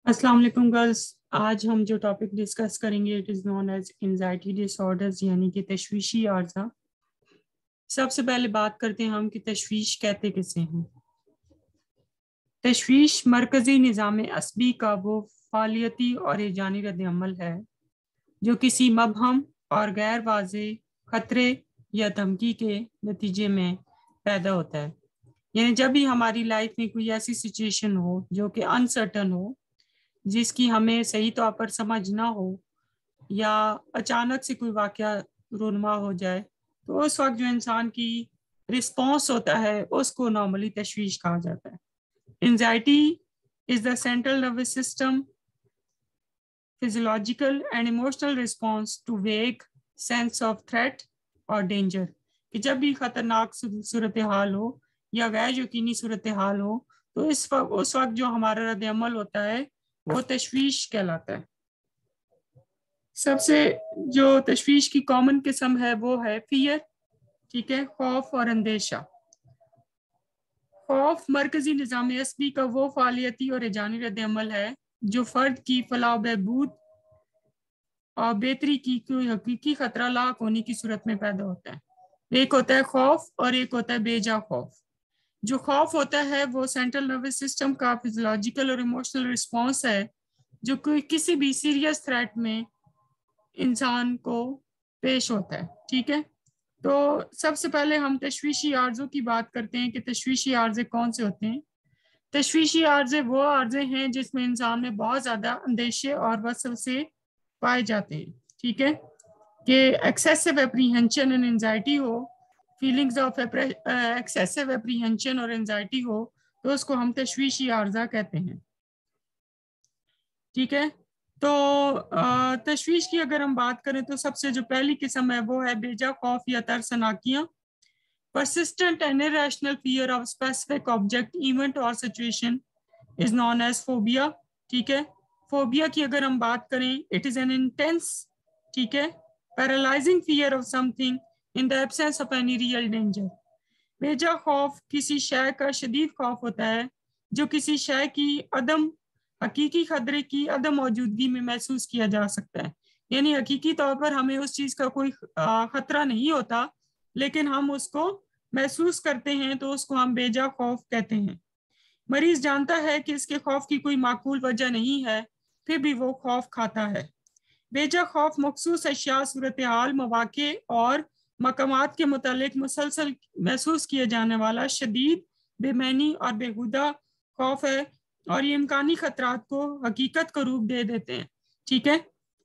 अस्सलाम वालेकुम गर्ल्स। आज हम जो टॉपिक डिस्कस करेंगे it is known as anxiety disorders यानी कि तशवीशी आर्जा। सबसे पहले बात करते हैं हम कि तशवीश कहते किसे हैं। तशवीश मरकजी निज़ाम असबी का वो फालियती और एजानी रद्द-ए-अमल है जो किसी मबहम और गैर वाज़े खतरे या धमकी के नतीजे में पैदा होता है। यानी जब भी हमारी लाइफ में कोई ऐसी सिचुएशन हो जो कि अनसर्टन हो, जिसकी हमें सही तौर पर समझ ना हो, या अचानक से कोई वाकया रूनमा हो जाए, तो उस वक्त जो इंसान की रिस्पॉन्स होता है उसको नॉर्मली तशवीश कहा जाता है। Anxiety is the central nervous system physiological and emotional response to vague sense of threat और डेंजर, कि जब भी खतरनाक सूरत हाल हो या गैर यकीनी सूरत हाल हो तो उस वक्त जो हमारा रद्द अमल होता है वो तशवीश कहलाता है। सबसे जो तशवीश की कॉमन किस्म है वो है फियर, ठीक है, खौफ और अंदेशा। खौफ मरकजी निज़ाम असबी का वो फालियती और एजानी रद्द अमल है जो फर्द की फलाह बहबूद और बेहतरी की कोई हकीकी खतरा लाक होने की सूरत में पैदा होता है। एक होता है खौफ और एक होता है बेजा खौफ। जो खौफ होता है वो सेंट्रल नर्वस सिस्टम का फिजियोलॉजिकल और इमोशनल रिस्पॉन्स है जो कोई किसी भी सीरियस थ्रेट में इंसान को पेश होता है, ठीक है। तो सबसे पहले हम तशवीशी आर्ज़ों की बात करते हैं कि तशवीशी आर्ज़े कौन से होते हैं। तशवीशी आर्ज़े वो आर्ज़े हैं जिसमें इंसान में बहुत ज़्यादा अंदेशे और वसवसे पाए जाते हैं, ठीक है, कि एक्सेसिव एप्रीहेंशन एंड एंजाइटी हो, फीलिंग्स ऑफ एक्सेसिव एप्रीहेंशन और एंजाइटी हो तो उसको हम तशवीशी आर्ज़ा कहते हैं, ठीक है। तो तशवीश की अगर हम बात करें तो सबसे जो पहली किस्म है वो है बेजा खौफ या तरसनाकियां, persistent and irrational fear of specific object, event or situation is known as phobia, ठीक है। फोबिया की अगर हम बात करें इट इज एन इंटेंस, ठीक है, paralysing fear of something in the absence of any real danger. बेजा खौफ किसी शय का शदीद खौफ होता है जो किसी शय की अदम हकीकी खतरे की अदम मौजूदगी में महसूस किया जा सकता है। यानी हकीकी तौर पर हमें उस चीज का कोई खतरा नहीं होता लेकिन हम उसको महसूस करते हैं तो उसको हम बेजा खौफ कहते हैं। मरीज जानता है कि इसके खौफ की कोई माकूल वजह नहीं है फिर भी वो खौफ खाता है। बेजा खौफ मखसूस अशिया, सूरत हाल, मौके और मकामात के मुतालिक मुसलसल महसूस किए जाने वाला शदीद बेमैनी और बेहुदा खौफ है और ये इम्कानी खतरात को हकीकत को रूप दे देते हैं, ठीक है।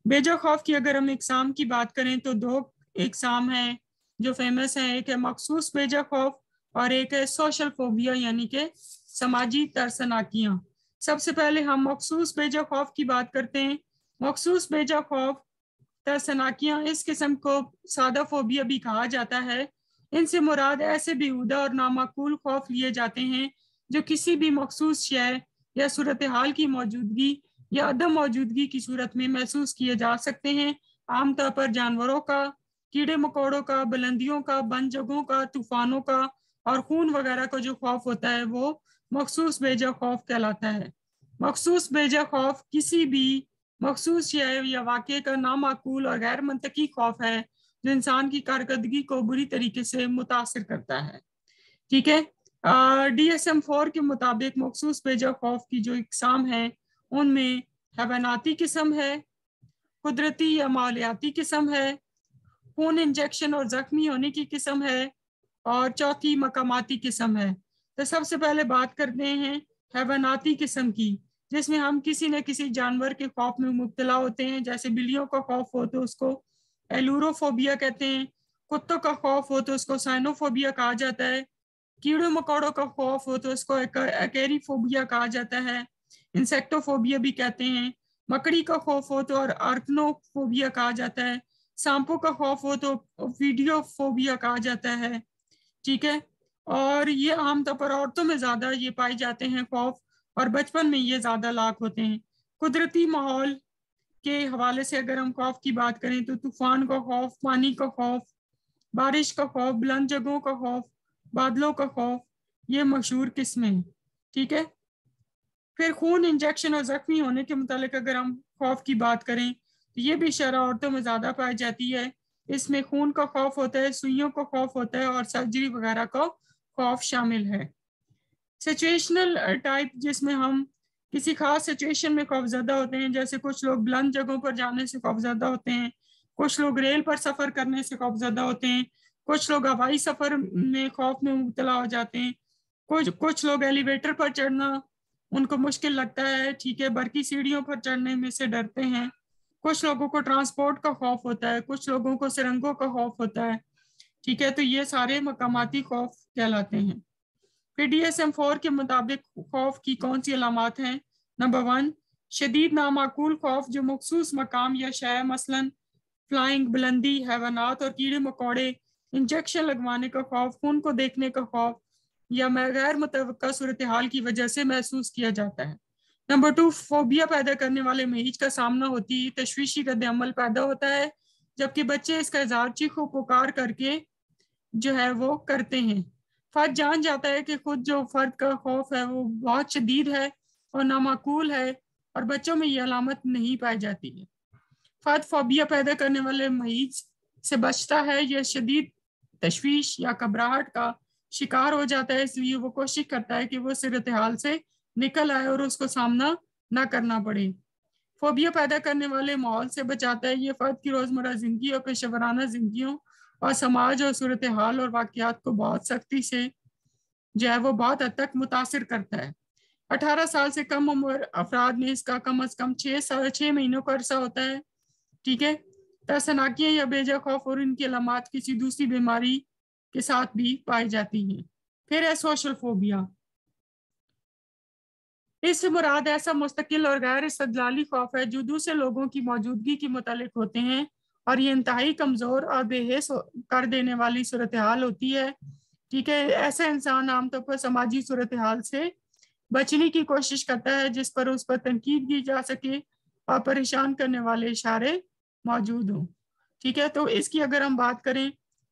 बेजा खौफ की अगर हम इकसाम की बात करें तो दो इकसाम हैं जो फेमस हैं, एक है मखसूस बेजा खौफ और एक है सोशल फोबिया यानी कि समाजी तरसनाकियां। सबसे पहले हम मखसूस बेजा खौफ की बात करते हैं। मखसूस बेजा खौफ तरसनाकियां, इस किस्म को सादा फोबिया भी कहा जाता है। इनसे मुराद ऐसे बेहुदा और नामाकूल खौफ लिए जाते हैं जो किसी भी मखसूस शय या सूरत हाल की मौजूदगी या अदम मौजूदगी की सूरत में महसूस किए जा सकते हैं। आमतौर पर जानवरों का, कीड़े मकोड़ों का, बुलंदियों का, बंद जगहों का, तूफानों का और खून वगैरह का जो खौफ होता है वो मखसूस बेजा खौफ कहलाता है। मखसूस बेजा खौफ किसी भी मखसूस शय या वाक़े का नामाकूल और गैर मंतकी खौफ है जो इंसान की कारकर्दगी को बुरी तरीके से मुतासिर करता है, ठीक है। DSM-4 के मुताबिक मखसूस बेजा खौफ की जो इकसाम है उनमें हैवानाती किस्म है, कुदरती या माहौलियाती किस्म है, खून इंजेक्शन और जख्मी होने की किस्म है और चौथी मकामाती किस्म है। तो सबसे पहले बात करते हैं हैवानाती किस्म की, जिसमें हम किसी न किसी जानवर के खौफ में मुब्तला होते हैं। जैसे बिल्लियों का खौफ हो तो उसको एलूरोफोबिया कहते हैं, कुत्तों का खौफ हो तो उसको साइनोफोबिया कहा जाता है, कीड़े मकोड़ों का खौफ हो तो उसको एक्वेरिफोबिया कहा जाता है, इंसेक्टोफोबिया भी कहते हैं, मकड़ी का खौफ हो तो आर्कनोफोबिया कहा जाता है, सांपों का खौफ हो तो वीडियोफोबिया कहा जाता है, ठीक है। और ये आमतौर पर औरतों में ज्यादा ये पाए जाते हैं खौफ और बचपन में ये ज्यादा लाक होते हैं। कुदरती माहौल के हवाले से अगर हम खौफ की बात करें तो तूफान का खौफ, पानी का खौफ, बारिश का खौफ, बुलंद जगहों का खौफ, बादलों का खौफ, ये मशहूर किस्में हैं, ठीक है। फिर खून इंजेक्शन और जख्मी होने के मुतालिक अगर हम खौफ की बात करें तो ये भी शरह औरतों में ज़्यादा पाई जाती है। इसमें खून का खौफ होता है, सुइयों का खौफ होता है और सर्जरी वगैरह का खौफ शामिल है। सिचुएशनल टाइप, जिसमें हम किसी खास सिचुएशन में खौफजदा होते हैं, जैसे कुछ लोग बुलंद जगहों पर जाने से खौफजदा होते हैं, कुछ लोग रेल पर सफ़र करने से खौफजदा होते हैं, कुछ लोग हवाई सफ़र में खौफ में मुब्तला हो जाते हैं, कुछ लोग एलिवेटर पर चढ़ना उनको मुश्किल लगता है, ठीक है, बरकी सीढ़ियों पर चढ़ने में से डरते हैं, कुछ लोगों को ट्रांसपोर्ट का खौफ होता है, कुछ लोगों को सुरंगों का खौफ होता है, ठीक है। तो ये सारे मकामाती खौफ कहलाते हैं। फिर DSM-4 के मुताबिक खौफ की कौन सी अलामात हैं? नंबर 1, शदीद नामाकूल खौफ जो मखसूस मकाम या शय, मसलन फ्लाइंग, बुलंदी, हैवानात और कीड़े मकोड़े, इंजेक्शन लगवाने का खौफ, खून को देखने का खौफ या गैर मुतवक्का सूरत हाल की वजह से महसूस किया जाता है। नंबर 2, फोबिया पैदा करने वाले मरीज का सामना होती है, तशवीशी रद्द अमल पैदा होता है, जबकि बच्चे इसका इज़हार चीखो पुकार करके जो है वो करते हैं। फर्द जान जाता है कि खुद जो फर्द का खौफ है वो बहुत शदीद है और नामाकूल है और बच्चों में ये अलामत नहीं पाई जाती है। फर्द फोबिया पैदा करने वाले मरीज से बचता है या शदीद तशवीश या घबराहट का शिकार हो जाता है, इसलिए वो कोशिश करता है कि वो सूरत हाल से निकल आए और उसको सामना ना करना पड़े। फोबिया पैदा करने वाले माहौल से बचाता है, ये फर्द की रोज़मर्रा ज़िंदगी और पेशेवराना ज़िंदगियों और समाज और सूरत हाल और वाक़यात को बहुत सख्ती से जो है वो बहुत हद तक मुतासिर करता है। 18 साल से कम उम्र अफराद में इसका कम अज़ कम 6 महीनों का अरसा होता है, ठीक है। तरसनाकियाँ या बेजा खौफ और इनकी अलामात किसी दूसरी बीमारी के साथ भी पाई जाती हैं। फिर है सोशल फोबिया। इससे मुराद ऐसा मुस्तकिल और गैर इस्तदलाली खौफ है जो दूसरे लोगों की मौजूदगी के मुतालिक होते हैं और ये इंतहाई कमज़ोर और बेहिस कर देने वाली सूरत हाल होती है, ठीक है। ऐसा इंसान आमतौर पर समाजी सूरत हाल से बचने की कोशिश करता है जिस पर उस पर तनकीद की जा सके और परेशान करने वाले इशारे मौजूद हों, ठीक है। तो इसकी अगर हम बात करें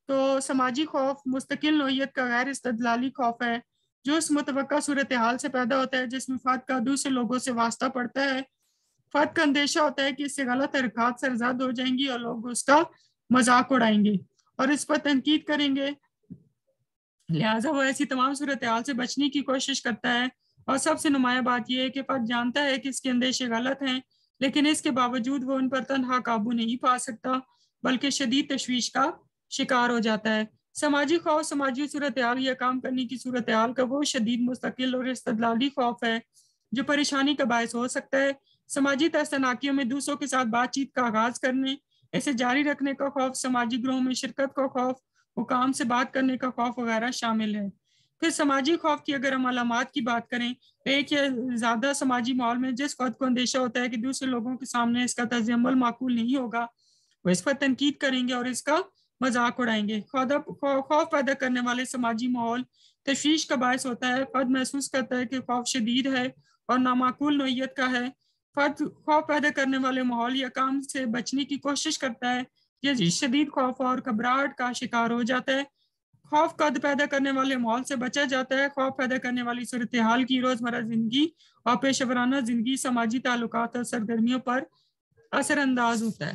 तो समाजी खौफ मुस्तकिल नौइयत का गैर इस्तदलाली खौफ है जो इस मुतवक्का सूरत हाल से पैदा होता है जिसमें फर्द का दूसरे लोगों से वास्ता पड़ता है। फर्द का अंदेशा होता है कि इससे गलत हरकत सरजद हो जाएंगी और लोग उसका मजाक उड़ाएंगे और इस पर तनकीद करेंगे, लिहाजा वो ऐसी तमाम सूरत हाल से बचने की कोशिश करता है। और सबसे नुमाया बात यह है कि फर्द जानता है कि इसके अंदेशे गलत हैं, लेकिन इसके बावजूद वो उन पर तनहा काबू नहीं पा सकता बल्कि शदीद तशवीश का शिकार हो जाता है। समाजी खौफ समाजी सूरत हाल या काम करने की सूरत हाल का वो शदीद मुस्तकिल और इस्तदलाली खौफ है जो परेशानी का बायस हो सकता है। समाजी तरसनाकियों में दूसरों के साथ बातचीत का आगाज करने, इसे जारी रखने का खौफ, समाजी ग्रोह में शिरकत का खौफ, हुकाम से बात करने का खौफ वगैरह शामिल है। फिर समाजी खौफ की अगर हम अलामात की बात करें तो एक या ज़्यादा समाजी माहौल में जिस फर्द को अंदेशा होता है कि दूसरे लोगों के सामने इसका तर्ज़-ए-अमल माकूल नहीं होगा, वो इस पर तनकीद करेंगे और इसका मजाक उड़ाएंगे। खौफ पैदा करने वाले समाजी माहौल तशवीश का बायस होता है। फर्द महसूस करता है कि खौफ शदीद है और नामाकूल नौइयत का है। फर्द खौफ पैदा करने वाले माहौल या काम से बचने की कोशिश करता है या शदीद खौफ और घबराहट का शिकार हो जाता है। खौफ कद पैदा करने वाले माहौल से बचा जाता है। खौफ पैदा करने वाली सूरत हाल की रोज़मर्रा ज़िंदगी और पेशेवराना ज़िंदगी, समाजी ताल्लुकात और सरगर्मियों पर असरअंदाज होता है,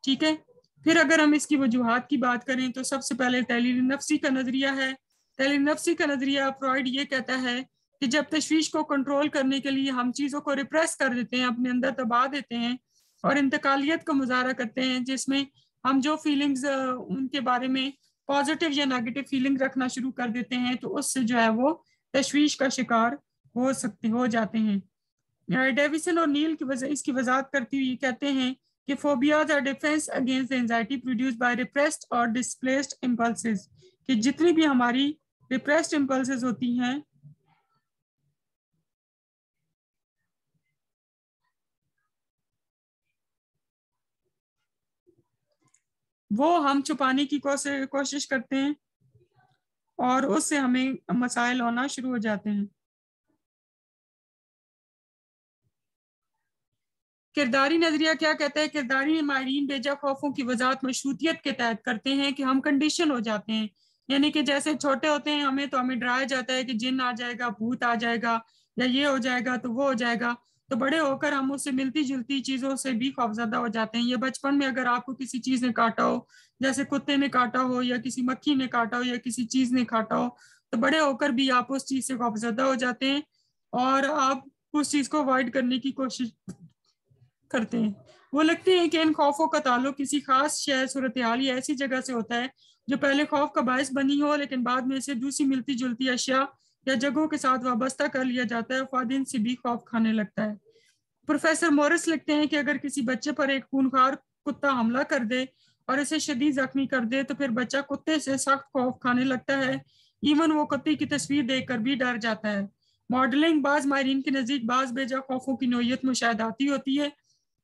ठीक है। फिर अगर हम इसकी वजूहात की बात करें तो सबसे पहले तहलील नफ्सी का नज़रिया है। तहलील नफ्सी का नज़रिया फ्रॉइड ये कहता है कि जब तशवीश को कंट्रोल करने के लिए हम चीज़ों को रिप्रेस कर देते हैं, अपने अंदर दबा देते हैं और इंतकालियत का मुजाहरा करते हैं, जिसमें हम जो फीलिंग्स उनके बारे में पॉजिटिव या नेगेटिव फीलिंग रखना शुरू कर देते हैं, तो उससे जो है वो तशवीश का शिकार हो जाते हैं। डेविसन और नील की इसकी वजाहत करती हुई कहते हैं कि phobias are defence against the anxiety produced by repressed और डिस्प्लेस्ड इम्पल्सेस, कि जितनी भी हमारी रिप्रेस्ड इम्पल्सेस होती हैं वो हम छुपाने की कोशिश करते हैं और उससे हमें मसाइल होना शुरू हो जाते हैं। किरदारी नजरिया क्या कहता है? किरदारी माहिरीन बेजा खौफों की वजाहत मशरूतियत के तहत करते हैं कि हम कंडीशन हो जाते हैं, यानी कि जैसे छोटे होते हैं हमें डराया जाता है कि जिन आ जाएगा, भूत आ जाएगा, یا یہ ہو جائے گا تو وہ ہو جائے گا، تو بڑے ہو کر ہم اس سے ملتی جلتی چیزوں سے بھی خوفزدہ ہو جاتے ہیں. یہ بچپن میں اگر آپ کو کسی چیز نے کاٹا ہو، جیسے کتے نے کاٹا ہو یا کسی مکھی نے کاٹا ہو یا کسی چیز نے کاٹا ہو، تو بڑے ہو کر بھی آپ اس چیز سے خوفزدہ ہو جاتے ہیں اور آپ اس چیز کو اوائڈ کرنے کی کوشش کرتے ہیں. وہ لگتے ہیں کہ ان خوفوں کا تعلق کسی خاص شے، صورتحال یا ایسی جگہ سے ہوتا ہے جو پہلے خوف کا باعث بنی ہو، لیکن بعد میں اسے دوسری ملتی جلتی اشیاء یا جگہوں کے ساتھ وابستہ کر لیا جاتا ہے، فادن سے بھی خوف کھانے لگتا ہے. پروفیسر مورس لکھتے ہیں کہ اگر کسی بچے پر ایک خونخوار کتا حملہ کر دے اور اسے شدید زخمی کر دے تو پھر بچہ کتے سے سخت خوف کھانے لگتا ہے، ایون وہ کتے کی تصویر دیکھ کر بھی ڈر جاتا ہے. ماڈلنگ بعض ماہرین کے نزدیک بعض بیجا خوفوں کی نوعیت مشاہداتی ہوتی ہے،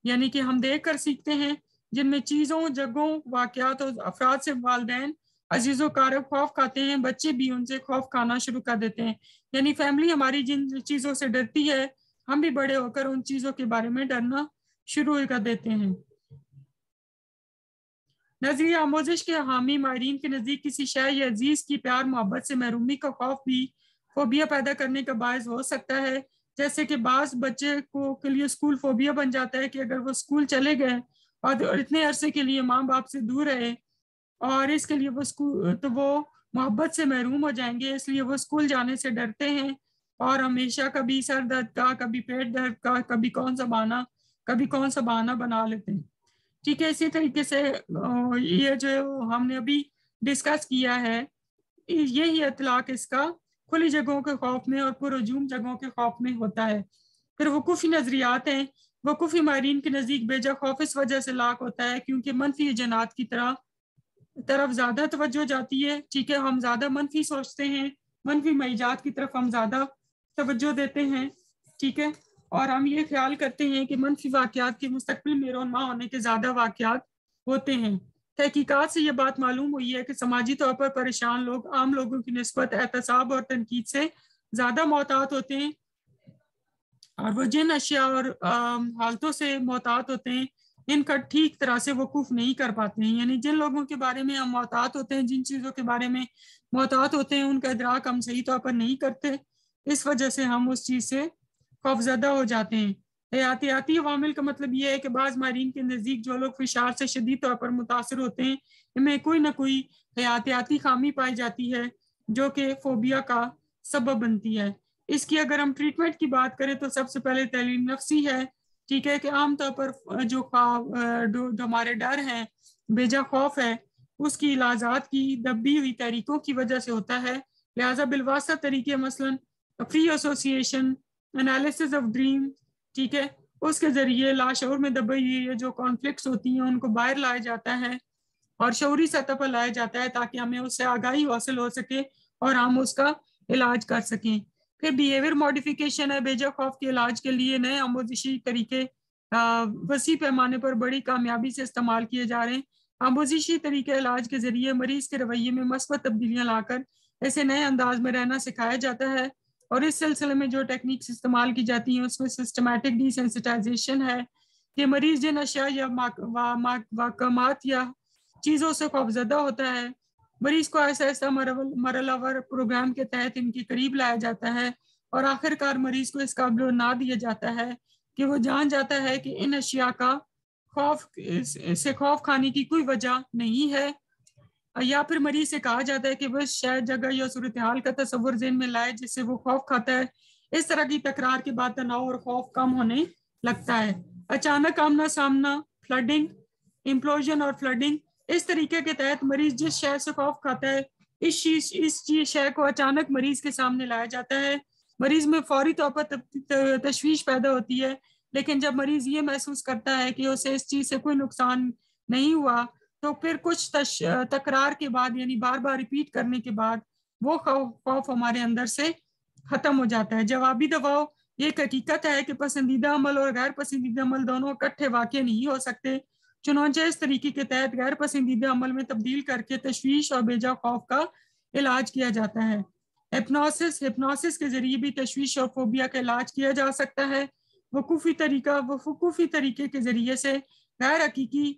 یعنی کہ ہم دیکھ کر سیکھتے ہیں، جن میں چیزوں، جگہوں، واقعات اور افراد سے والدین عزیز و قارب خوف کھاتے ہیں، بچے بھی ان سے خوف کھانا شروع کر دیتے ہیں. یعنی فیملی ہماری جن چیزوں سے ڈرتی ہے، ہم بھی بڑے ہو کر ان چیزوں کے بارے میں ڈرنا شروع کر دیتے ہیں. نظریہ آموزش کے حامی ماہرین کے نزدیک کسی شے یا عزیز کی پیار محبت سے محرومی کا خوف بھی فوبیا پیدا کرنے کا باعث ہو سکتا ہے. جیسے کہ بعض بچے کو کے لیے اسکول فوبیا بن جاتا ہے کہ اگر وہ اسکول چلے گئے اور اتنے عرصے کے لیے ماں باپ سے دور رہے اور اس کے لیے وہ اسکول تو وہ محبت سے محروم ہو جائیں گے، اس لیے وہ اسکول جانے سے ڈرتے ہیں اور ہمیشہ کبھی سر درد کا، کبھی پیٹ درد کا، کبھی کون سا بہانہ بنا لیتے ہیں. ٹھیک ہے، اسی طریقے سے یہ جو ہم نے ابھی ڈسکس کیا ہے، یہی اطلاق اس کا کھلی جگہوں کے خوف میں اور پرہجوم جگہوں کے خوف میں ہوتا ہے. پھر وقوفی نظریات ہیں. وقوفی ماہرین کے نزدیک بیجا خوف اس وجہ سے لاق ہوتا ہے کیونکہ منفی جنات کی طرف زیادہ توجہ جاتی ہے. ٹھیک ہے، ہم زیادہ منفی سوچتے ہیں، منفی معیجات کی طرف ہم زیادہ توجہ دیتے ہیں. ٹھیک ہے، اور ہم یہ خیال کرتے ہیں کہ منفی واقعات کے مستقبل میں رونما ہونے کے زیادہ واقعات ہوتے ہیں. تحقیقات سے یہ بات معلوم ہوئی ہے کہ سماجی طور پر پریشان لوگ عام لوگوں کی نسبت احتساب اور تنقید سے زیادہ محتاط ہوتے ہیں، اور وہ جن اشیاء اور حالتوں سے محتاط ہوتے ہیں ان کا ٹھیک طرح سے وقوف نہیں کر پاتے ہیں. یعنی جن لوگوں کے بارے میں ہم محتاط ہوتے ہیں، جن چیزوں کے بارے میں محتاط ہوتے ہیں، ان کا ادراک ہم صحیح طور پر نہیں کرتے، اس وجہ سے ہم اس چیز سے خوفزدہ ہو جاتے ہیں. حیاتیاتی عوامل کا مطلب یہ ہے کہ بعض ماہرین کے نزدیک جو لوگ فشار سے شدید طور پر متاثر ہوتے ہیں، ان میں کوئی نہ کوئی حیاتیاتی خامی پائی جاتی ہے جو کہ فوبیا کا سبب بنتی ہے. اس کی اگر ہم ٹریٹمنٹ کی بات کریں تو سب سے پہلے تعلیم نفسی ہے. ٹھیک ہے، کہ عام طور پر جو ہمارے ڈر ہیں، بیجا خوف ہے، اس کی علاجات کی دبی ہوئی تحریکوں کی وجہ سے ہوتا ہے. لہٰذا بالواسطہ طریقے مثلاً free association, analysis of dream, ٹھیک ہے، اس کے ذریعے لاشعور میں دبی ہوئی جو کانفلکٹس ہوتی ہیں ان کو باہر لایا جاتا ہے اور شعوری سطح پر لایا جاتا ہے تاکہ ہمیں اس سے آگاہی حاصل ہو سکے اور ہم اس کا علاج کر سکیں. پھر بیہیویئر ماڈیفیکیشن ہے. بیجا خوف کے علاج کے لیے نئے آموزشی طریقے وسیع پیمانے پر بڑی کامیابی سے استعمال کیے جا رہے ہیں. آموزشی طریقے علاج کے ذریعے مریض کے رویے میں مثبت تبدیلیاں لا کر ایسے نئے انداز میں رہنا سکھایا جاتا ہے، اور اس سلسلے میں جو ٹیکنیکس استعمال کی جاتی ہیں اس میں سسٹمیٹک ڈی سینسٹائزیشن ہے کہ مریض جن اشیاء یا واقعات یا چیزوں سے خوفزدہ ہوتا ہے، مریض کو ایسا ایسا مرحلہ وار پروگرام کے تحت ان کے قریب لایا جاتا ہے اور آخر کار مریض کو اس قابل نہ دیا جاتا ہے کہ وہ جان جاتا ہے کہ ان اشیاء کا خوف کھانے کی کوئی وجہ نہیں ہے، یا پھر مریض سے کہا جاتا ہے کہ وہ شاید جگہ یا صورتحال کا تصور ذہن میں لائے جس سے وہ خوف کھاتا ہے. اس طرح کی تکرار کے بعد تناؤ اور خوف کم ہونے لگتا ہے. اچانک آمنا سامنا، فلڈنگ، امپلوژن اور فلڈنگ، اس طریقے کے تحت مریض جس شے سے خوف کھاتا ہے اس شے کو اچانک مریض کے سامنے لایا جاتا ہے. مریض میں فوری طور پر تشویش پیدا ہوتی ہے، لیکن جب مریض یہ محسوس کرتا ہے کہ اسے اس چیز سے کوئی نقصان نہیں ہوا تو پھر کچھ تکرار کے بعد، یعنی بار بار ریپیٹ کرنے کے بعد، وہ خوف ہمارے اندر سے ختم ہو جاتا ہے. جوابی دباؤ، یہ ایک حقیقت ہے کہ پسندیدہ عمل اور غیر پسندیدہ عمل دونوں اکٹھے واقع نہیں ہو سکتے، چنانچہ اس طریقے کے تحت غیر پسندیدہ عمل میں تبدیل کر کے تشویش اور بیجا خوف کا علاج کیا جاتا ہے. ہپنوسس کے ذریعے بھی تشویش اور فوبیا کا علاج کیا جا سکتا ہے. وقوفی طریقے کے ذریعے سے غیر حقیقی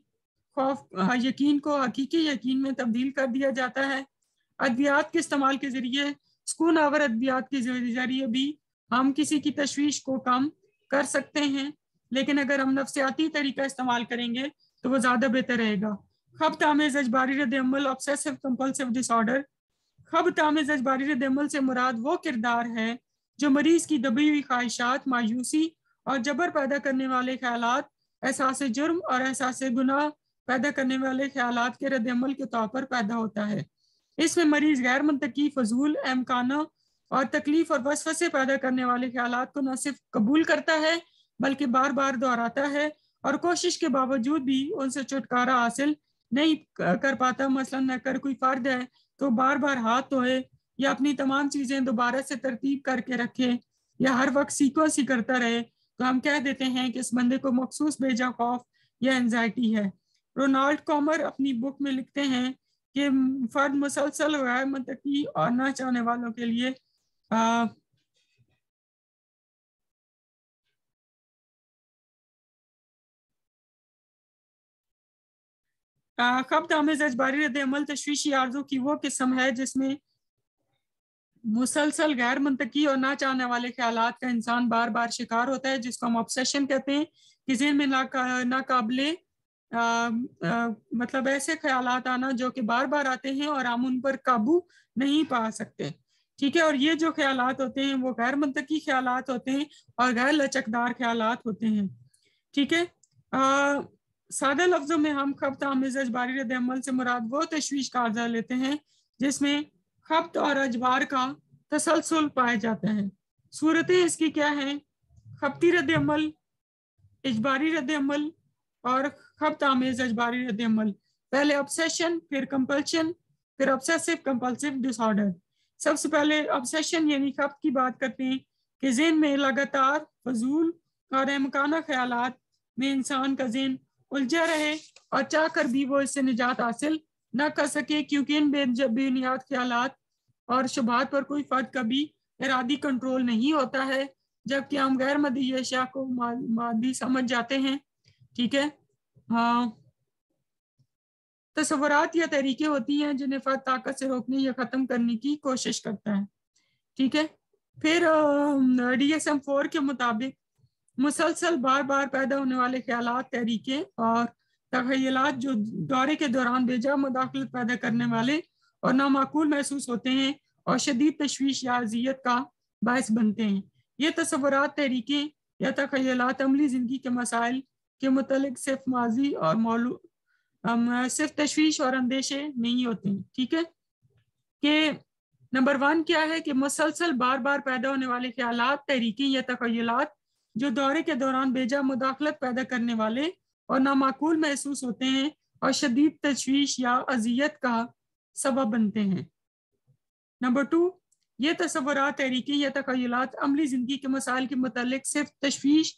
خوف یقین کو حقیقی یقین میں تبدیل کر دیا جاتا ہے. ادویات کے استعمال کے ذریعے، سکون آور ادویات کے ذریعے بھی हम किसी की तशवीश को कम कर सकते हैं, लेकिन अगर हम नफ्सियाती तरीका इस्तेमाल करेंगे तो वो ज़्यादा बेहतर रहेगा। खब्त आमेज़ अजबारी रद्द-ए-अमल ऑब्सेसिव कंपल्सिव डिसऑर्डर। खब्त आमेज़ अजबारी रद्द-ए-अमल से मुराद वो किरदार है जो मरीज की दबी हुई ख्वाहिशात, मायूसी और जबर पैदा करने वाले ख्यालात, एहसास जुर्म और एहसास गुनाह पैदा करने वाले ख्यालात के रद्द-ए-अमल के तौर पर पैदा होता है। इसमें मरीज गैर मंतकी, फजूल, अहमकाना और तकलीफ और वसवसे पैदा करने वाले ख्यालात को न सिर्फ कबूल करता है बल्कि बार बार दोहराता है और कोशिश के बावजूद भी उनसे छुटकारा हासिल नहीं कर पाता। मसलन अगर कोई फर्द है तो बार बार हाथ धोए या अपनी तमाम चीज़ें दोबारा से तरतीब करके रखे या हर वक्त सीक्वेंस ही करता रहे, तो हम कह देते हैं कि इस बंदे को मखसूस बेजा खौफ या एंजाइटी है। रोनाल्ड कॉमर अपनी बुक में लिखते हैं कि फर्द मुसलसल गैर मंतकी और ना चाहने वालों के लिए खब्त आमेज़ अजबारी रद्द-ए-अमल तशवीशी आर्ज़ू की वो किस्म है जिसमें मुसलसल गैर मंतकी और ना चाहने वाले ख्यालात का इंसान बार बार शिकार होता है, जिसको हम ऑब्सेशन कहते हैं कि ज़हन में नाकाबिले मतलब ऐसे ख्यालात आना जो कि बार बार आते हैं और हम उन पर काबू नहीं पा सकते। ठीक है, और ये जो ख्यालात होते हैं वो गैर मंतकी ख्यालात होते हैं और गैर लचकदार ख्यालात होते हैं। ठीक है, सादा लफ्जों में हम खब्त आमेज़ अजबारी रद्द-ए-अमल से मुराद वो तशवीश का अर्जा लेते हैं जिसमें खब्त और अजबार का तसलसल पाया जाता है। सूरतें इसकी क्या हैं? खब्ती रद्द-ए-अमल, इजबारी रद्द-ए-अमल और खब्त आमेज़ अजबारी रद्द-ए-अमल। पहले ऑब्सेशन, फिर कंपल्शन, फिर ऑब्सेसिव कंपल्सिव डिसऑर्डर। सबसे पहले ऑब्सेशन यानी खब्त की बात करते हैं कि ज़हन में लगातार फजूल और अहमकाना ख्यालात में इंसान का ज़हन उलझा रहे और चाह कर भी वो इससे निजात हासिल न कर सके, क्योंकि इन बेबुनियाद ख्यालात और शुबहात पर कोई फर्द कभी इरादी कंट्रोल नहीं होता है, जबकि हम गैर मदी अशिया को मादी समझ जाते हैं। ठीक है, हाँ, तस्वुरात या तरीके होती हैं जिन्हें फर्द ताकत से रोकने या ख़त्म करने की कोशिश करता है। ठीक है, फिर DSM 4 के मुताबिक मुसलसल बार बार पैदा होने वाले ख्यालात, तहरीकें और तखयलात जो दौरे के दौरान बेजा मुदाखलत पैदा करने वाले और नामाकूल महसूस होते हैं और शदीद तशवीश या अजियत का बायस बनते हैं। ये तस्वुरात, तहरीकें या तखयलात अमली ज़िंदगी के मसाइल के मुतल्लिक़ सिर्फ माजी और सिर्फ तशवीश और अंदेशे नहीं होते हैं। ठीक है, कि नंबर 1 क्या है कि मुसलसल बार बार पैदा होने वाले ख्यालात, तहरीकें या तखयलात जो दौरे के दौरान बेजा मुदाखलत पैदा करने वाले और नामाकूल महसूस होते हैं और शदीद तशवीश या अजियत का सबब बनते हैं। नंबर 2, ये तस्वुरात, तहरीकें या तखयलात अमली ज़िंदगी के मसाइल के मुतालिक सिर्फ तशवीश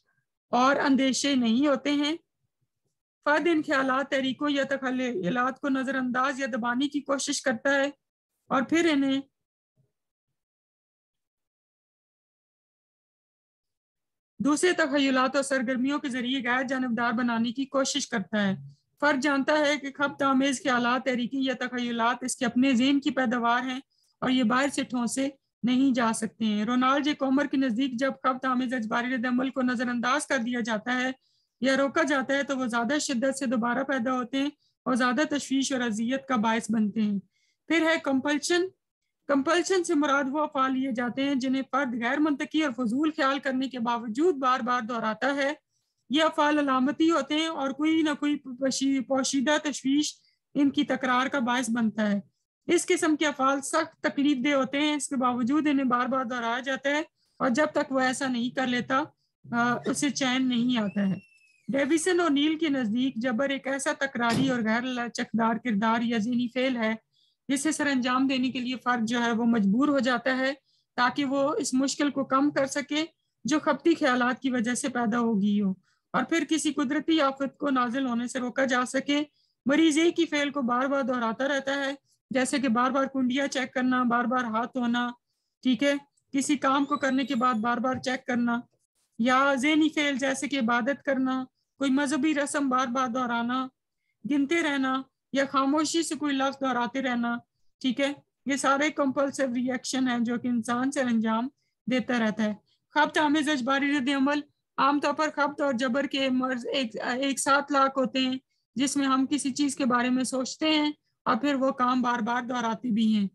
और अंदेशे नहीं होते हैं। फर्द इन ख्यालात, तहरीकों या तखयलात को नज़रअंदाज या दबाने की कोशिश करता है और फिर इन्हें दूसरे तखयलात और सरगर्मियों के जरिए गैर जानबदार बनाने की कोशिश करता है। फर्द जानता है कि खब्त आमेज़ ख्यालात, तहरीकें या तखयलात इसके अपने ज़हन की पैदावार हैं और ये बाहर से ठोंसे नहीं जा सकते हैं। रोनाल्ड जे कॉमर के नज़दीक जब खब्त आमेज़ अजबारी रद्द-ए-अमल को नज़रअंदाज कर दिया जाता है या रोका जाता है तो वो ज़्यादा शिद्दत से दोबारा पैदा होते हैं और ज़्यादा तशवीश और अजियत का बायस बनते हैं। फिर है कंपल्शन। कंपल्शन से मुराद वो अफ़ाल लिए जाते हैं जिन्हें फर्द गैर मंतकी और फजूल ख्याल करने के बावजूद बार बार दोहराता है। ये अफ़ाल अलामती होते हैं और कोई ना कोई पोशीदा तशवीश इनकी तकरार का बायस बनता है। इस किस्म के अफ़ाल सख्त तकलीफ दे होते हैं, इसके बावजूद इन्हें बार बार दोहराया जाता है और जब तक वह ऐसा नहीं कर लेता उसे चैन नहीं आता है। डेविसन और नील के नज़दीक जबर एक ऐसा तकरारी और गैर लचकदार किरदार या ज़हनी फेल है जिसे सर अंजाम देने के लिए फर्द जो है वो मजबूर हो जाता है ताकि वो इस मुश्किल को कम कर सके जो खपती ख्यालात की वजह से पैदा होगी हो, और फिर किसी कुदरती आफत को नाजिल होने से रोका जा सके। मरीज एक ही फेल को बार बार दोहराता रहता है, जैसे कि बार बार कुंडिया चेक करना, बार बार हाथ धोना, ठीक है, किसी काम को करने के बाद बार बार चेक करना, या ज़हनी फेल जैसे कि इबादत करना, कोई मजहबी रस्म बार बार दोहराना, गिनते रहना या खामोशी से कोई लफ्ज दोहराते रहना। ठीक है, ये सारे कंपल्सिव रिएक्शन हैं जो कि इंसान से अंजाम देता रहता है। खब्त आमेज अजबारी रद्द अमल, आमतौर पर खब्त और जबर के मर्ज एक साथ लाक होते हैं, जिसमें हम किसी चीज़ के बारे में सोचते हैं और फिर वो काम बार बार दोहराते भी हैं।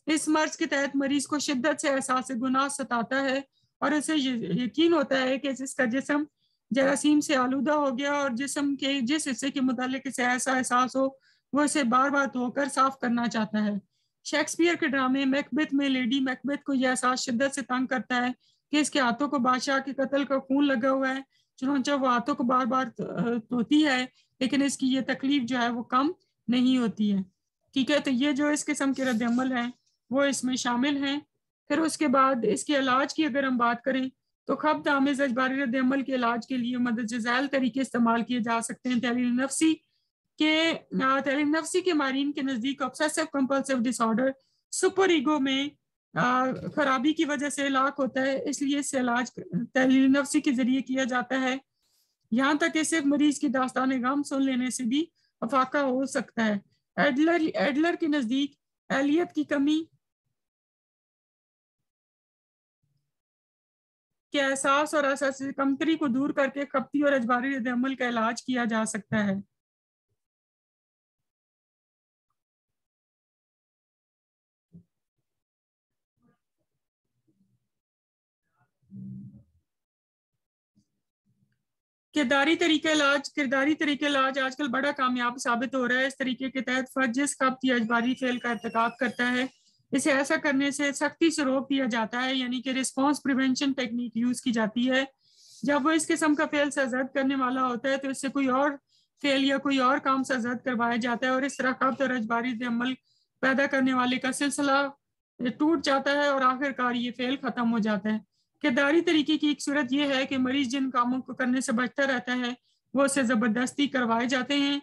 इस मर्ज के तहत मरीज को शिद्दत से एहसास गुनाह सताता है और उसे यकीन होता है कि जिसका जिस्म जरासीम से आलूदा हो गया और जिस्म के जिस हिस्से के मुतालिक इसे ऐसा एहसास हो वो इसे बार बार धोकर साफ करना चाहता है। शेक्सपियर के ड्रामे मैकबेथ में लेडी मैकबेथ को यह एहसास शिद्दत से तंग करता है कि इसके हाथों को बादशाह के कत्ल का खून लगा हुआ है, चुनांचे वो हाथों को बार बार धोती है, लेकिन इसकी ये तकलीफ जो है वो कम नहीं होती है। ठीक है, तो ये जो इस किस्म के रद्द-ए-अमल हैं वो इसमें शामिल हैं। फिर उसके बाद इसके इलाज की अगर हम बात करें तो खब्त आमेज अजबारी रद्द-ए-अमल के इलाज के लिए मददजैल तरीके इस्तेमाल किए जा सकते हैं। तहलील नफ्सी के माहिरीन के नज़दीक obsessive compulsive disorder super ego में खराबी की वजह से लाक होता है, इसलिए इससे इलाज तहलील नफ्सी के जरिए किया जाता है। यहाँ तक कि सिर्फ मरीज की दास्तान गम सुन लेने से भी अफाका हो सकता है। एडलर के नज़दीक एहलियत की कमी के एहसास और असासी कमतरी को दूर करके खपती और अजबारी रद्द-ए-अमल का इलाज किया जा सकता है। किरदारी तरीके इलाज आजकल बड़ा कामयाब साबित हो रहा है। इस तरीके के तहत फर्द जिस खब्त या अजबारी फेल का इर्तिकाब करता है, इसे ऐसा करने से सख्ती से रोक दिया जाता है, यानी कि रिस्पॉन्स प्रिवेंशन टेक्निक यूज की जाती है। जब वो इस किस्म का फेल सरजद करने वाला होता है तो इससे कोई और फेल या कोई और काम सरजद करवाया जाता है और इस तरह खब्त और अजबारी अमल पैदा करने वाले का सिलसिला टूट जाता है और आखिरकार ये फेल खत्म हो जाता है। किरदारी तरीके की एक सूरत यह है कि मरीज जिन कामों को करने से बचता रहता है वो उससे ज़बरदस्ती करवाए जाते हैं।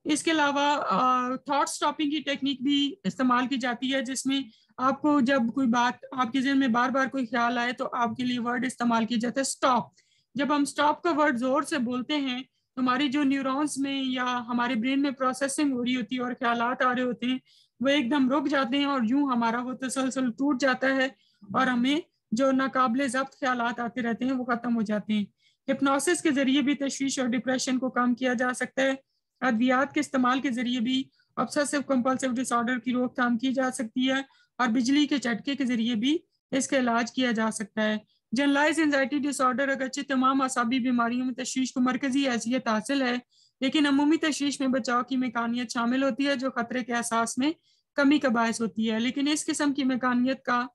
इसके अलावा थॉट स्टॉपिंग की टेक्निक भी इस्तेमाल की जाती है, जिसमें आपको जब कोई बात आपके ज़हन में बार बार कोई ख्याल आए तो आपके लिए वर्ड इस्तेमाल किया जाता है स्टॉप। जब हम स्टॉप का वर्ड जोर से बोलते हैं तो हमारी जो न्यूरॉन्स में या हमारे ब्रेन में प्रोसेसिंग हो रही होती है और ख्यालात आ रहे होते हैं वो एकदम रुक जाते हैं और यूं हमारा वो तसलसल टूट जाता है और हमें जो नाकाबिले ज़ब्त ख्यालात आते रहते हैं वो ख़त्म हो जाते हैं। हिप्नोसिस के ज़रिए भी तशवीश और डिप्रेशन को कम किया जा सकता है। अद्वियात के इस्तेमाल के ज़रिए भी ऑब्सेसिव कंपल्सिव डिसऑर्डर की रोकथाम की जा सकती है और बिजली के झटके के ज़रिए भी इसका इलाज किया जा सकता है। जनरलाइज एंजाइटी डिसऑर्डर अगरचे तमाम असाबी बीमारियों में तशवीश को मरकजी हैसियत हासिल है, लेकिन अमूमी तशवीश में बचाव की मेकानियत शामिल होती है जो खतरे के एहसास में कमी का बायस होती है, लेकिन इस किस्म की मेकानियत का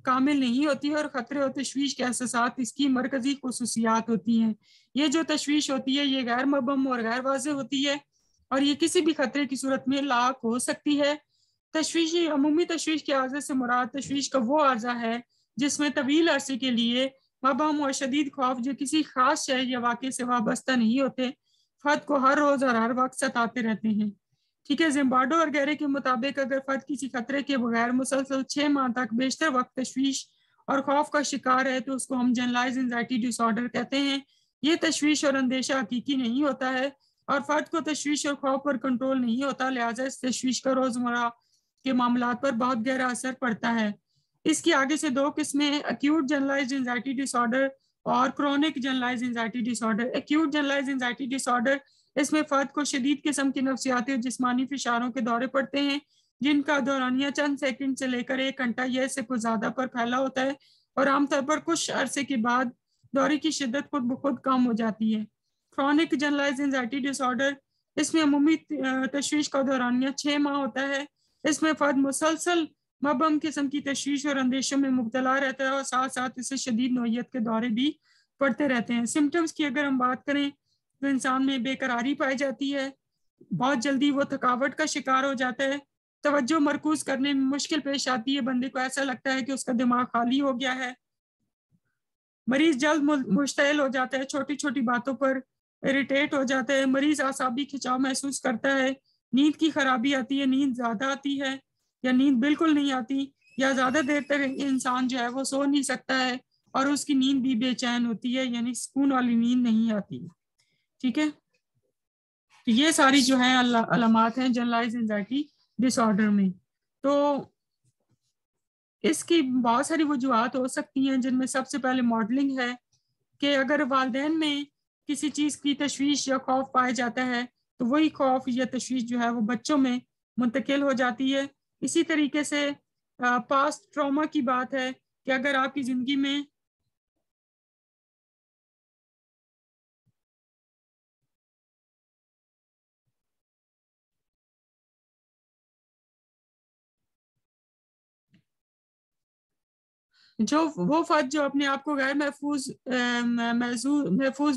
कामिल नहीं होती है और खतरे और तशवीश के एहसास इसकी मरकजी खुसूसियात होती हैं। ये जो तशवीश होती है ये गैर मबहम और गैर वाज़े होती है और ये किसी भी खतरे की सूरत में लाक हो सकती है। तशवीश अमूमी तशवीश के आर्जे से मुराद तशवीश का वो आर्जा है जिसमें तवील अरसे के लिए मबहम और शदीद खौफ जो किसी खास शय या वाक़े से वाबस्ता नहीं होते फर्द को हर रोज़ और हर वक्त सताते रहते हैं। ठीक है, जिम्बार्डो और गहरे के मुताबिक अगर फर्द किसी खतरे के बगैर मुसलसल 6 माह तक बेशतर वक्त तशवीश और खौफ का शिकार है तो उसको हम जनरलाइज एंजाइटी डिसऑर्डर कहते हैं। ये तशवीश और अंदेशा हकीकी नहीं होता है और फर्द को तशवीश और खौफ पर कंट्रोल नहीं होता, लिहाजा इस तशवीश का रोजमर्रा के मामलात पर बहुत गहरा असर पड़ता है। इसकी आगे से दो किस्में एक्यूट जनरलाइज्ड एंजाइटी डिसऑर्डर और chronic generalised anxiety disorder. Acute generalised anxiety disorder इसमें फर्द को शदीद किस्म की नफ्सियाती और जिस्मानी फिशारों के दौरे पड़ते हैं जिनका दौरानिया चंद सेकंड से लेकर 1 घंटा या इससे कुछ ज्यादा पर फैला होता है और आमतौर पर कुछ अरसे के बाद दौरे की शिद्दत खुद ब खुद कम हो जाती है। क्रोनिक जनरलाइज्ड एंजाइटी डिसऑर्डर इसमें अमूमी तशवीश का दौरानिया 6 माह होता है। इसमें फर्द मुसलसल मबहम किस्म की तशवीश और अंदेशों में मुब्तला रहता है और साथ साथ इसे शदीद नौयत के दौरे भी पड़ते रहते हैं। सिम्टम्स की अगर हम बात करें तो इंसान में बेकरारी पाई जाती है, बहुत जल्दी वो थकावट का शिकार हो जाता है, तवज्जो मरकूज करने में मुश्किल पेश आती है, बंदे को ऐसा लगता है कि उसका दिमाग खाली हो गया है, मरीज जल्द मुश्तइल हो जाता है, छोटी छोटी बातों पर इरिटेट हो जाता है, मरीज आसाबी खिंचाव महसूस करता है, नींद की खराबी आती है, नींद ज़्यादा आती है या नींद बिल्कुल नहीं आती या ज़्यादा देर तक इंसान जो है वो सो नहीं सकता है और उसकी नींद भी बेचैन होती है, यानी सुकून वाली नींद नहीं आती। ठीक है, तो ये सारी जो है अलामात हैं जनरलाइज एंजाइटी डिसऑर्डर में। तो اس کی بہت ساری وجوہات ہو سکتی ہیں، جن میں سب سے پہلے ماڈلنگ ہے کہ اگر والدین میں کسی چیز کی تشویش یا خوف پایا جاتا ہے تو وہی خوف یا تشویش جو ہے وہ بچوں میں منتقل ہو جاتی ہے۔ اسی طریقے سے پاسٹ ٹراما کی بات ہے کہ اگر آپ کی زندگی میں جو وہ فرد جو اپنے آپ کو غیر محفوظ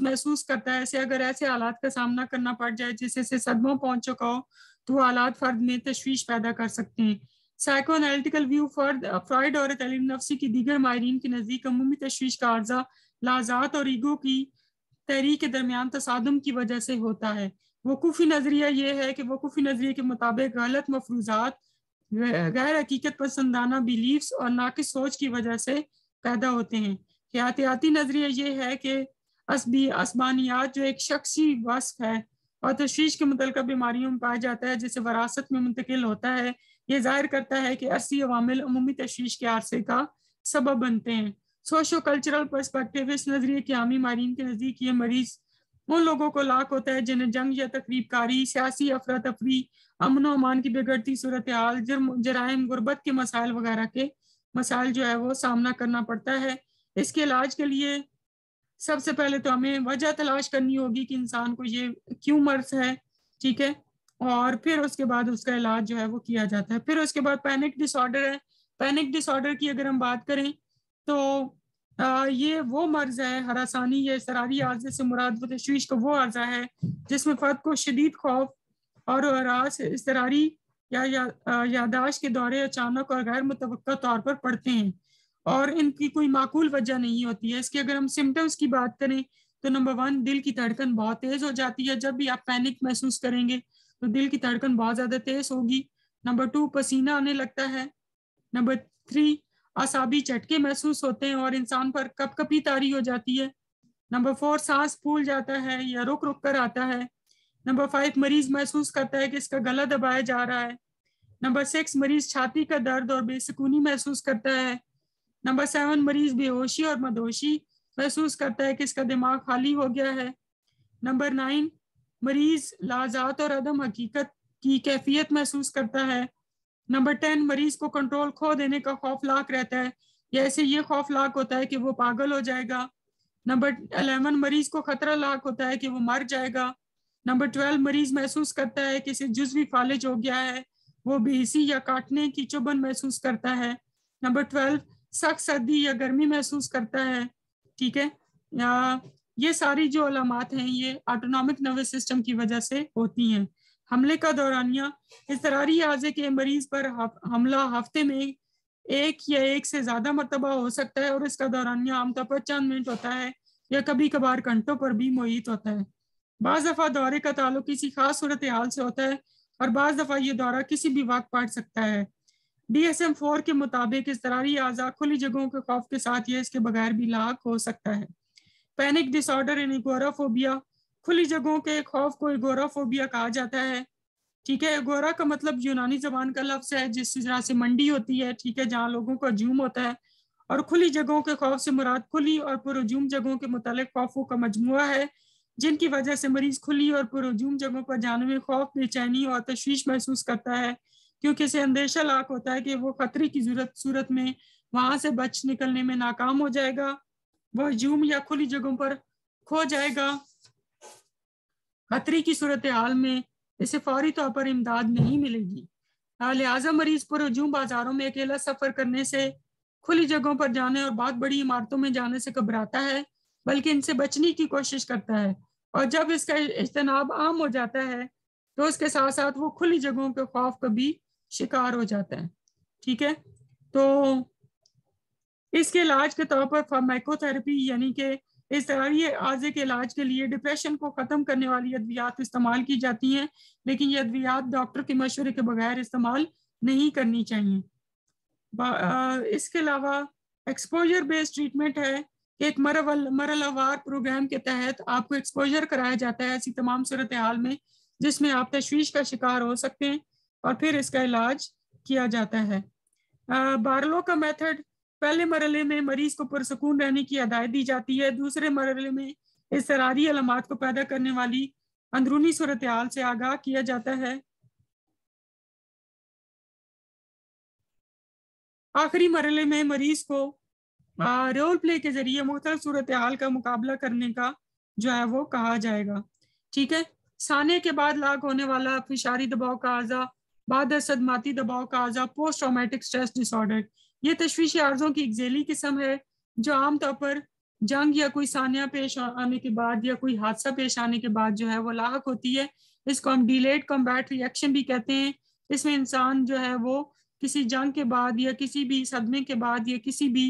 محسوس کرتا ہے، اسے اگر ایسے حالات کا سامنا کرنا پڑ جائے جسے سے صدمہ پہنچ چکا ہو تو وہ حالات فرد میں تشویش پیدا کر سکتے ہیں۔ سائیکو انالیٹیکل ویو فرائیڈ اور تعلیم نفسی کی دیگر ماہرین کے نزدیک عمومی تشویش کا عرضہ لحظات اور ایگو کی تحریک کے درمیان تصادم کی وجہ سے ہوتا ہے۔ وقوفی نظریہ یہ ہے کہ وقوفی نظریے کے مطابق غلط مفروضات، غیر حقیقت پسندانہ بیلیفز اور ناقص سوچ کی وجہ سے پیدا ہوتے ہیں۔ حیاتیاتی نظریہ یہ ہے کہ عصبانیات جو ایک شخصی وصف ہے اور تشویش کے متعلقہ بیماریوں میں پایا جاتا ہے جسے وراثت میں منتقل ہوتا ہے، یہ ظاہر کرتا ہے کہ عرصی عوامل عمومی تشویش کے عرصے کا سبب بنتے ہیں۔ سوشو کلچرل پرسپیکٹیو، اس نظریے کے عامی ماہرین کے نزدیک یہ مریض ان لوگوں کو لاحق ہوتا ہے جنہیں جنگ یا تخریب کاری، سیاسی افراتفری، امن و امان کی بگڑتی صورتحال، جرائم، غربت کے مسائل وغیرہ کے مسائل جو ہے وہ سامنا کرنا پڑتا ہے۔ اس کے علاج کے لیے سب سے پہلے تو ہمیں وجہ تلاش کرنی ہوگی کہ انسان کو یہ کیوں مرض ہے، ٹھیک ہے، اور پھر اس کے بعد اس کا علاج جو ہے وہ کیا جاتا ہے۔ پھر اس کے بعد پینک ڈس آرڈر ہے۔ پینک ڈس آرڈر کی اگر ہم بات کریں تو یہ وہ مرض ہے، ہراسانی یا اضطراری عارضے سے مراد و تشویش کا وہ عارضہ ہے جس میں فرد کو شدید خوف اور ہراس، اضطراری یا یاداشت کے دورے اچانک اور غیر متوقع طور پر پڑتے ہیں اور ان کی کوئی معقول وجہ نہیں ہوتی ہے۔ اس کی اگر ہم سمٹمز کی بات کریں تو نمبر 1، دل کی دھڑکن بہت تیز ہو جاتی ہے۔ جب بھی آپ پینک محسوس کریں گے تو دل کی دھڑکن بہت زیادہ تیز ہوگی۔ نمبر 2، پسینہ آنے لگتا ہے۔ نمبر 3، اعصابی جھٹکے محسوس ہوتے ہیں اور انسان پر کپ کپی طاری ہو جاتی ہے۔ نمبر 4، سانس پھول جاتا ہے یا رک رک کر آتا ہے۔ نمبر 5، مریض محسوس کرتا ہے کہ اس کا گلا دبایا جا رہا ہے۔ نمبر 6، مریض چھاتی کا درد اور بے سکونی محسوس کرتا ہے۔ نمبر 7، مریض بے ہوشی اور مدہوشی محسوس کرتا ہے کہ اس کا دماغ خالی ہو گیا ہے۔ نمبر 9، مریض لحظات اور عدم حقیقت کی کیفیت محسوس کرتا ہے۔ نمبر 10، مریض کو کنٹرول کھو دینے کا خوف لاک رہتا ہے، جیسے یہ خوف لاک ہوتا ہے کہ وہ پاگل ہو جائے گا۔ نمبر 11، مریض کو خطرہ لاک ہوتا ہے کہ وہ مر جائے گا۔ نمبر 12، مریض محسوس کرتا ہے کہ اسے جزوی فالج ہو گیا ہے، وہ بے حسی یا کاٹنے کی چبھن محسوس کرتا ہے۔ نمبر 12، سخت سردی یا گرمی محسوس کرتا ہے، ٹھیک ہے۔ یہ ساری جو علامات ہیں یہ آٹونامک نروس سسٹم کی وجہ سے ہوتی ہیں۔ حملے کا دورانیہ، اضطراری عارضے کے مریض پر حملہ ہفتے میں ایک یا ایک سے زیادہ مرتبہ ہو سکتا ہے اور اس کا دورانیہ عام طور پر چند منٹ ہوتا ہے یا کبھی کبھار گھنٹوں پر بھی محیط ہوتا ہے۔ بعض دفعہ دورے کا تعلق کسی خاص صورتحال سے ہوتا ہے اور بعض دفعہ یہ دورہ کسی بھی وقت پڑ سکتا ہے۔ DSM-4 کے مطابق اضطراری اعضاء کھلی جگہوں کے خوف کے ساتھ یا اس کے بغیر بھی لاحق ہو سکتا ہے۔ پینک ڈس آرڈر یعنی اگورافوبیا، کھلی جگہوں کے خوف کو اگورافوبیا کہا جاتا ہے، ٹھیک ہے۔ اگورا کا مطلب یونانی زبان کا لفظ ہے جس طرح سے منڈی ہوتی ہے، ٹھیک ہے، جہاں لوگوں کا ہجوم ہوتا ہے، اور کھلی جگہوں کے خوف سے مراد کھلی اور پرہجوم جگہوں کے متعلق خوفوں کا مجموعہ ہے جن کی وجہ سے مریض کھلی اور پرہجوم جگہوں پر جانے میں خوف، بے چینی اور تشویش محسوس کرتا ہے کیونکہ اسے اندیشہ لاحق ہوتا ہے کہ وہ خطرے کی صورت میں وہاں سے بچ نکلنے میں ناکام ہو جائے گا، وہ ہجوم یا کھلی جگہوں پر کھو جائے گا۔ خطرے کی صورتحال میں اسے فوری طور پر امداد نہیں ملے گی، لہٰذا مریض پرہجوم بازاروں میں اکیلا سفر کرنے سے، کھلی جگہوں پر جانے اور بہت بڑی عمارتوں میں جانے سے گھبراتا ہے بلکہ ان سے بچنے کی کوشش کرتا ہے، اور جب اس کا اجتناب عام ہو جاتا ہے تو اس کے ساتھ ساتھ وہ کھلی جگہوں کے خوف کا بھی شکار ہو جاتا ہے، ٹھیک ہے۔ تو اس کے علاج کے طور پر فارمیکو تھراپی یعنی کہ اضطراری عارضے کے علاج کے لیے ڈپریشن کو ختم کرنے والی ادویات استعمال کی جاتی ہیں، لیکن یہ ادویات ڈاکٹر کے مشورے کے بغیر استعمال نہیں کرنی چاہیے۔ اس کے علاوہ ایکسپوجر بیس ٹریٹمنٹ ہے کہ ایک مرحلہ وار پروگرام کے تحت آپ کو ایکسپوجر کرایا جاتا ہے ایسی تمام صورتحال میں جس میں آپ تشویش کا شکار ہو سکتے ہیں اور پھر اس کا علاج کیا جاتا ہے۔ बार्लो का मेथड, पहले मरहले में मरीज को पुरसकून रहने की हिदायत दी जाती है, दूसरे मरहले में इज़्तिरारी अलामात को पैदा करने वाली अंदरूनी सूरत हाल से आगाह किया जाता है, आखिरी मरहले में मरीज को रोल प्ले के जरिए मुख्तलिफ सूरत हाल का मुकाबला करने का जो है वो कहा जाएगा। ठीक है, साने के बाद लागू होने वाला फिशारी दबाव का आर्जा, बाद सदमाती दबाव का आर्जा, पोस्ट ट्रॉमेटिक स्ट्रेस डिसऑर्डर, ये तशवीशी आर्जों की एक झेली किस्म है जो आमतौर पर जंग या कोई सानिया पेश आने के बाद या कोई हादसा पेश आने के बाद जो है वो लाहक होती है। इसको हम डिलेड कॉम्बैट रिएक्शन भी कहते हैं। इसमें इंसान जो है वो किसी जंग के बाद या किसी भी सदमे के बाद या किसी भी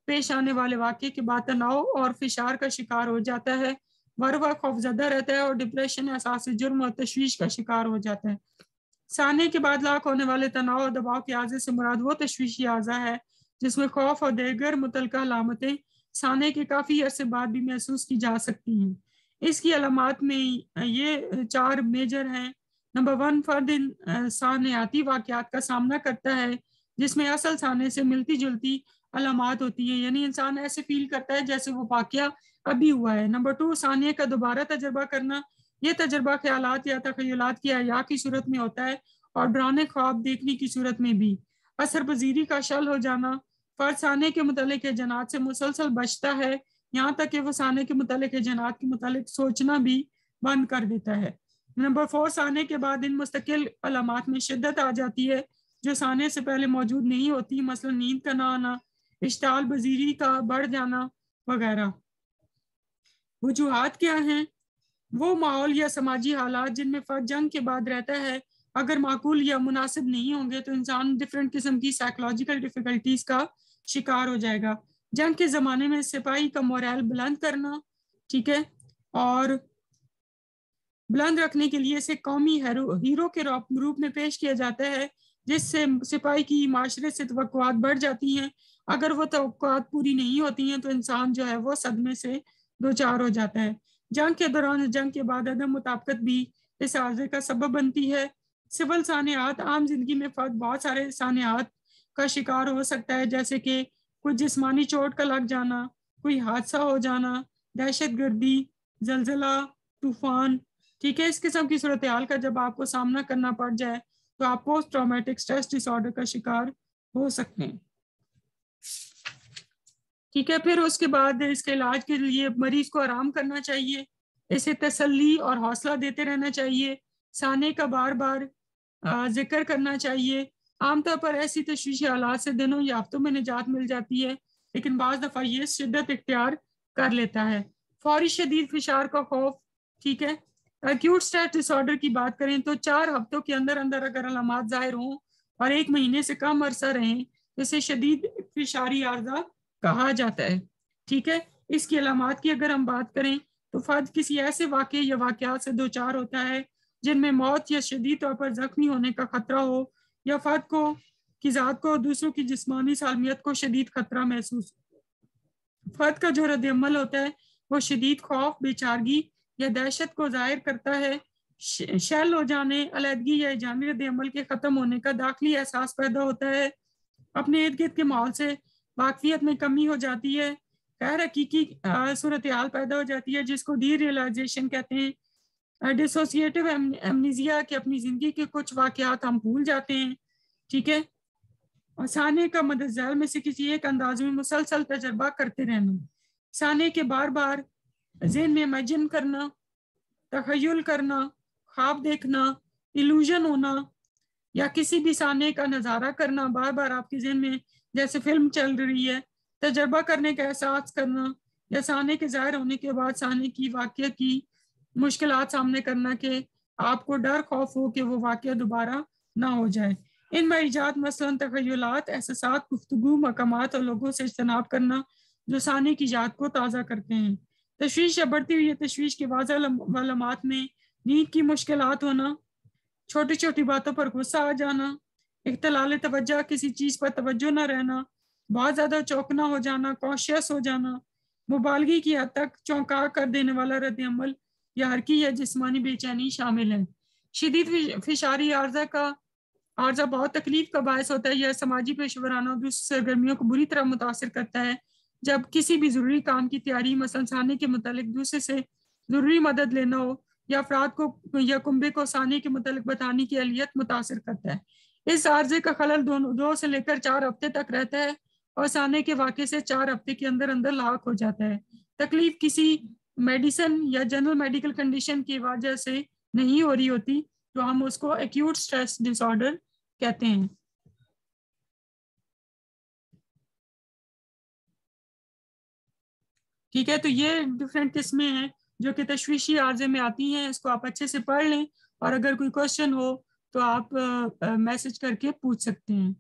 पेश आने वाले वाक़े के बाद तनाव और फिशार का शिकार हो जाता है, वरवा खौफजदा रहता है और डिप्रेशन, एहसास जुर्म और तशवीश का शिकार हो जाता है। साने के बाद लाक होने वाले तनाव और दबाव के आर्जे से मुराद वो तशवीशी आर्जा है जिसमें खौफ और दीगर मुतलका अलामतें साने के काफ़ी अरसे बाद भी महसूस की जा सकती हैं। इसकी अलामात में ये 4 मेजर हैं। नंबर 1, फर्द सानियाती वाक़यात का सामना करता है जिसमें असल साने से मिलती जुलती अलामात होती हैं, यानी इंसान ऐसे फील करता है जैसे वो वाक़या अभी हुआ है। नंबर 2, सानिया का दोबारा तजर्बा करना, ये तजर्बा ख्यालात या तखयलात की अया की सूरत में होता है और डराने ख्वाब देखने की सूरत में भी। असर पजीरी का शल हो जाना, फर्द साने के मुतल्लिक जनात से मुसलसल बचता है, यहाँ तक कि वो साने के मुतल्लिक जनात के मुतल्लिक सोचना भी बंद कर देता है। नंबर 4, साने के बाद इन मुस्तकिल अलामात में शिद्दत आ जाती है जो साने से पहले मौजूद नहीं होती, मसलन नींद का ना आना, इश्ताल बजीरी का बढ़ जाना वगैरह। वजूहात क्या हैं? वो माहौल या समाजी हालात जिनमें फर्द जंग के बाद रहता है अगर माकूल या मुनासिब नहीं होंगे तो इंसान डिफरेंट किस्म की साइकोलॉजिकल डिफिकल्टीज का शिकार हो जाएगा। जंग के ज़माने में सिपाही का मोरल बुलंद करना, ठीक है, और बुलंद रखने के लिए इसे कौमी हीरो के रूप में पेश किया जाता है, जिससे सिपाही की माशरे से तवक्कुआत बढ़ जाती हैं। अगर वो तवक्कुआत पूरी नहीं होती हैं तो इंसान जो है वो सदमे से दो चार हो जाता है। जंग के दौरान, जंग के बाद अदम मुताबिकत भी इस आर्जे का सबब बनती है। सिविल सानियात, आम जिंदगी में फर्द बहुत सारे सानियात का शिकार हो सकता है, जैसे कि कोई जिस्मानी चोट का लग जाना, कोई हादसा हो जाना, दहशत गर्दी, जलजला, तूफान, ठीक है। इस किस्म की सूरत हाल का जब आपको सामना करना पड़ जाए तो आप पोस्ट ट्रॉमेटिक स्ट्रेस डिसऑर्डर का शिकार हो सकते हैं, ठीक है। फिर उसके बाद इसके इलाज के लिए मरीज को आराम करना चाहिए, इसे तसल्ली और हौसला देते रहना चाहिए, साने का बार बार जिक्र करना चाहिए। आमतौर पर ऐसी तशवीशी हालात से दिनों या हफ्तों में निजात मिल जाती है, लेकिन बाज़ दफ़ा ये शिद्दत इख्तियार कर लेता है। फौरी शदीद फिशार का खौफ, ठीक है। एक्यूट स्ट्रेस डिसऑर्डर की बात करें तो 4 हफ्तों के अंदर अंदर अगर अलामात ज़ाहिर हों और 1 महीने से कम अरसा रहें तो इसे शदीद फिशारी आर्जा कहा जाता है, ठीक है। इसकी अलामात की अगर हम बात करें तो फर्द किसी ऐसे वाक़े या वाक़यात से दो चार होता है जिनमें मौत या शदीद तौर पर जख्मी होने का खतरा हो, या फर्द को की ज़ात को दूसरों की जिस्मानी सालमियत को शदीद खतरा महसूस। फर्द का जो रद्द-ए-अमल होता है वो शदीद खौफ, बेचारगी या दहशत को जाहिर करता है। शैल हो जाने, अलहदगी या जानी रद्द-ए-अमल के ख़त्म होने का दाखिली एहसास पैदा होता है। अपने इर्द गिर्द के माहौल से वाकफियत में कमी हो जाती है, गैर हकीकी सूरत हाल पैदा हो जाती है जिसको डी रियलाइजेशन कहते हैं। डिसोसिएटिव एमनीजिया कि अपनी ज़िंदगी के कुछ वाक़यात हम भूल जाते हैं, ठीक है। और साने का मदद झैल में से किसी एक अंदाज में मुसलसल तजर्बा करते रहना, साने के बार बार ज़हन में इमेजिन करना, तखय्युल करना, ख्वाब देखना, इल्यूजन होना या किसी भी साने का नज़ारा करना बार बार आपके ज़हन में जैसे फिल्म चल रही है, तजर्बा करने का एहसास करना, या साने के ज़ाहिर होने के बाद साने की वाक़या की मुश्किलात सामने करना कि आपको डर खौफ हो कि वो वाक़या दोबारा ना हो जाए। इन मरीजात मसलन तखय्युलात, एहसासात, गुफ्तगू, मकामात और लोगों से इज्तनाब करना जो साने की याद को ताज़ा करते हैं। तशवीश या बढ़ती हुई तशवीश के वाज़ह अलामात में नींद की मुश्किलात होना, छोटी छोटी बातों पर गुस्सा आ जाना, इख्तिलाल तवज्जो, किसी चीज़ पर तवज्जो न रहना, बहुत ज़्यादा चौंकना हो जाना, कॉन्शियस हो जाना, मुबालगी की हद तक चौंका कर देने वाला रद्द-ए-अमल या हरकी या जिस्मानी बेचैनी शामिल है। शदीद फिशारी आर्जा का عارضہ بہت تکلیف کا باعث ہوتا ہے یا سماجی پیشہ ورانہ اور دوسری سرگرمیوں کو بری طرح متاثر کرتا ہے. جب کسی بھی ضروری کام کی تیاری مثلاً سانے کے متعلق دوسرے سے ضروری مدد لینا ہو یا افراد کو یا کنبے کو سانے کے متعلق بتانے کی اہلیت متاثر کرتا ہے. اس عارضے کا خلل 2 سے لے کر 4 ہفتے تک رہتا ہے اور سانے کے واقعے سے 4 ہفتے کے اندر اندر لاحق ہو جاتا ہے. تکلیف کسی میڈیسن یا جنرل میڈیکل کنڈیشن کی وجہ سے نہیں ہو رہی ہوتی تو ہم اس کو ایکیوٹ سٹریس ڈس آرڈر کہتے ہیں. ٹھیک ہے, تو یہ ڈفرینٹ قسمیں ہیں جو کہ تشویشی عارضے میں آتی ہیں. اس کو آپ اچھے سے پڑھ لیں اور اگر کوئی کوشچن ہو تو آپ میسج کر کے پوچھ سکتے ہیں.